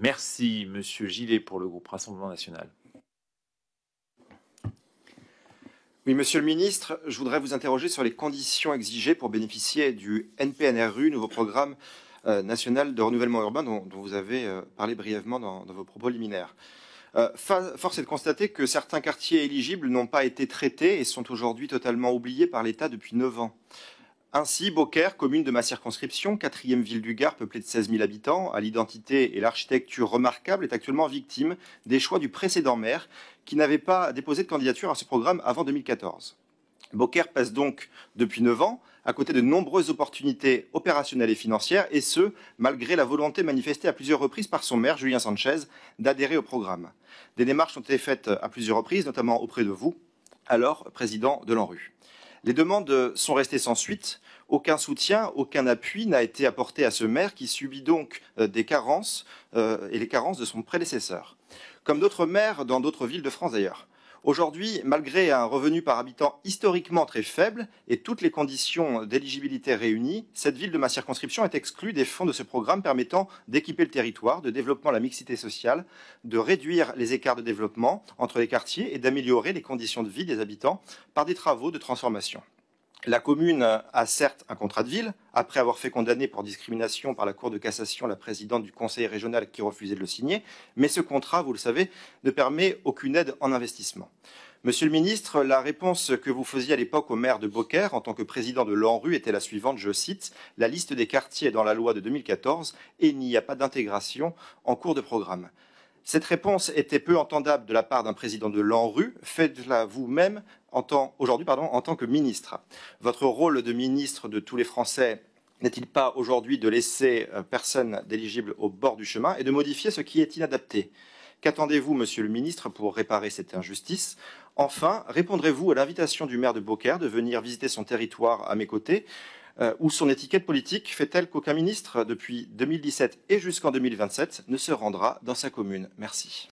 Merci, Monsieur Gillet, pour le groupe Rassemblement national. Oui, Monsieur le Ministre, je voudrais vous interroger sur les conditions exigées pour bénéficier du NPNRU, nouveau programme national de renouvellement urbain dont vous avez parlé brièvement dans vos propos liminaires. Force est de constater que certains quartiers éligibles n'ont pas été traités et sont aujourd'hui totalement oubliés par l'État depuis 9 ans. Ainsi, Beaucaire, commune de ma circonscription, 4e ville du Gard, peuplée de 16 000 habitants, à l'identité et l'architecture remarquables, est actuellement victime des choix du précédent maire qui n'avait pas déposé de candidature à ce programme avant 2014. Beaucaire passe donc depuis 9 ans à côté de nombreuses opportunités opérationnelles et financières, et ce, malgré la volonté manifestée à plusieurs reprises par son maire, Julien Sanchez, d'adhérer au programme. Des démarches ont été faites à plusieurs reprises, notamment auprès de vous, alors président de l'ANRU. Les demandes sont restées sans suite. Aucun soutien, aucun appui n'a été apporté à ce maire qui subit donc des carences et les carences de son prédécesseur. Comme d'autres maires dans d'autres villes de France d'ailleurs. Aujourd'hui, malgré un revenu par habitant historiquement très faible et toutes les conditions d'éligibilité réunies, cette ville de ma circonscription est exclue des fonds de ce programme permettant d'équiper le territoire, de développement de la mixité sociale, de réduire les écarts de développement entre les quartiers et d'améliorer les conditions de vie des habitants par des travaux de transformation. La commune a certes un contrat de ville, après avoir fait condamner pour discrimination par la Cour de cassation la présidente du conseil régional qui refusait de le signer, mais ce contrat, vous le savez, ne permet aucune aide en investissement. Monsieur le ministre, la réponse que vous faisiez à l'époque au maire de Beaucaire en tant que président de l'ANRU était la suivante, je cite, « La liste des quartiers est dans la loi de 2014 et il n'y a pas d'intégration en cours de programme ». Cette réponse était peu entendable de la part d'un président de l'ANRU. Faites-la vous-même aujourd'hui en tant que ministre. Votre rôle de ministre de tous les Français n'est-il pas aujourd'hui de laisser personne d'éligible au bord du chemin et de modifier ce qui est inadapté? Qu'attendez-vous, Monsieur le ministre, pour réparer cette injustice? Enfin, répondrez-vous à l'invitation du maire de Beaucaire de venir visiter son territoire à mes côtés, où son étiquette politique fait-elle qu'aucun ministre, depuis 2017 et jusqu'en 2027, ne se rendra dans sa commune? Merci.